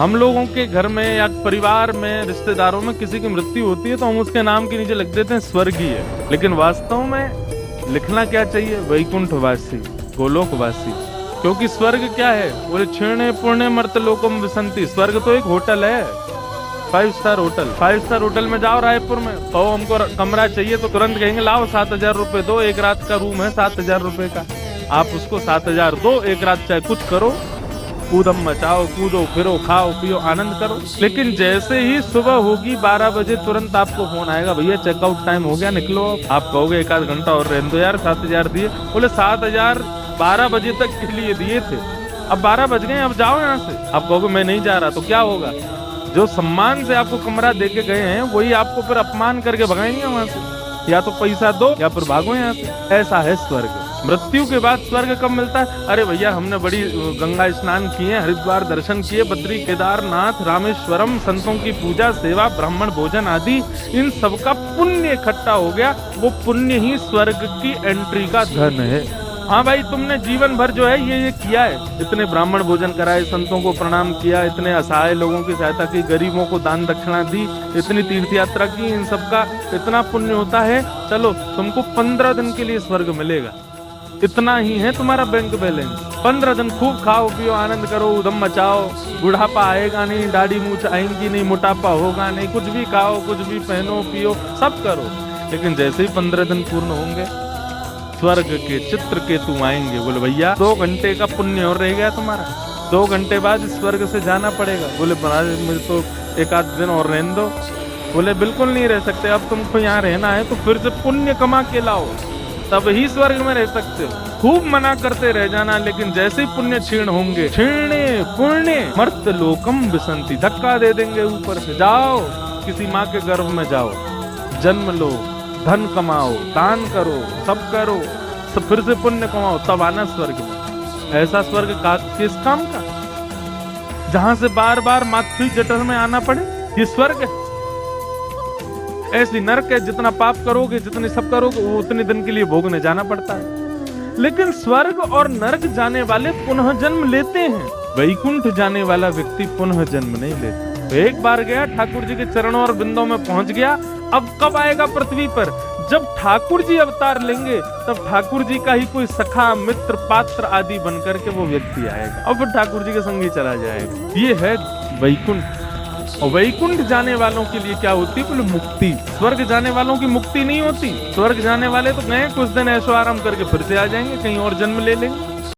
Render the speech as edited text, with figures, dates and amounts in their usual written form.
हम लोगों के घर में या परिवार में, रिश्तेदारों में किसी की मृत्यु होती है तो हम उसके नाम के नीचे लिख देते हैं स्वर्गीय, लेकिन वास्तव में लिखना क्या चाहिए? वैकुंठवासी, गोलोकवासी। क्योंकि स्वर्ग क्या है? बोले क्षीणे पुण्य मर्त लोकम विसंति। स्वर्ग तो एक होटल है, 5 स्टार होटल। 5 स्टार होटल में जाओ रायपुर में, कहो हमको कमरा चाहिए तो तुरंत कहेंगे लाओ 7,000 रुपए दो, एक रात का रूम है 7,000 रुपए का। आप उसको 7,000 दो, एक रात चाहे कुछ करो, कूदम मचाओ, कूदो फिरो, खाओ पियो, आनंद करो। लेकिन जैसे ही सुबह होगी 12 बजे तुरंत आपको फोन आएगा, भैया चेकआउट टाइम हो गया, निकलो। आप कहोगे एक आध घंटा और रहने दो यार, 7,000 दिए। बोले 7,000 12 बजे तक के लिए दिए थे, अब 12 बज गए, अब जाओ यहाँ से। आप कहोगे मैं नहीं जा रहा, तो क्या होगा? जो सम्मान से आपको कमरा दे के गए हैं वही आपको फिर अपमान करके भगाएंगे वहां से। या तो पैसा दो या फिर भागो यहाँ से। ऐसा है स्वर्ग। मृत्यु के बाद स्वर्ग कब मिलता है? अरे भैया हमने बड़ी गंगा स्नान किए, हरिद्वार दर्शन किए, बद्री केदारनाथ रामेश्वरम, संतों की पूजा सेवा ब्राह्मण भोजन आदि, इन सबका पुण्य इकट्ठा हो गया। वो पुण्य ही स्वर्ग की एंट्री का धन है। हाँ भाई, तुमने जीवन भर जो है ये किया है, इतने ब्राह्मण भोजन कराए, संतों को प्रणाम किया, इतने असहाय लोगों की सहायता की, गरीबों को दान दक्षिणा दी, इतनी तीर्थ यात्रा की, इन सबका इतना पुण्य होता है। चलो तुमको 15 दिन के लिए स्वर्ग मिलेगा, इतना ही है तुम्हारा बैंक बैलेंस। 15 दिन खूब खाओ पियो, आनंद करो, उधम मचाओ, बुढ़ापा आएगा नहीं, दाढ़ी मूछ आएंगी नहीं, मोटापा होगा नहीं, कुछ भी खाओ, कुछ भी पहनो पियो, सब करो। लेकिन जैसे ही 15 दिन पूर्ण होंगे स्वर्ग के चित्र के तुम आएंगे। बोले भैया 2 घंटे का पुण्य और रह गया तुम्हारा, 2 घंटे बाद स्वर्ग से जाना पड़ेगा। बोले महाराज मुझे तो एक आध दिन और रहने दो। बोले बिल्कुल नहीं रह सकते, अब तुमको यहाँ रहना है तो फिर से पुण्य कमा के लाओ, तब ही स्वर्ग में रह सकते हो। खूब मना करते रह जाना, लेकिन जैसे ही पुण्य क्षीण होंगे, क्षीणे पुण्य मर्त लोकम विसंति, धक्का दे देंगे ऊपर से। जाओ किसी माँ के गर्भ में जाओ, जन्म लो, धन कमाओ, दान करो, सब करो, सब फिर से पुण्य कमाओ, तब आना स्वर्ग में। ऐसा स्वर्ग का किस काम का, जहां से बार बार मातृ जठर में आना पड़े? ये स्वर्ग है? ऐसी नरक है, जितना पाप करोगे, जितने सब करोगे, वो उतने दिन के लिए भोगने जाना पड़ता है। लेकिन स्वर्ग और नरक जाने वाले पुनः जन्म लेते हैं, वैकुंठ जाने वाला व्यक्ति पुनः जन्म नहीं लेता। एक बार गया, ठाकुर जी के चरणों और बिंदों में पहुंच गया। अब कब आएगा पृथ्वी पर? जब ठाकुर जी अवतार लेंगे, तब ठाकुर जी का ही कोई सखा मित्र पात्र आदि बनकर के वो व्यक्ति आएगा और फिर ठाकुर जी के संग ही चला जाएगा। ये है वैकुंठ। और वैकुंठ जाने वालों के लिए क्या होती है? बोले मुक्ति। स्वर्ग जाने वालों की मुक्ति नहीं होती। स्वर्ग जाने वाले तो गए, कुछ दिन ऐशो आराम करके फिर से आ जाएंगे, कहीं और जन्म ले लेंगे।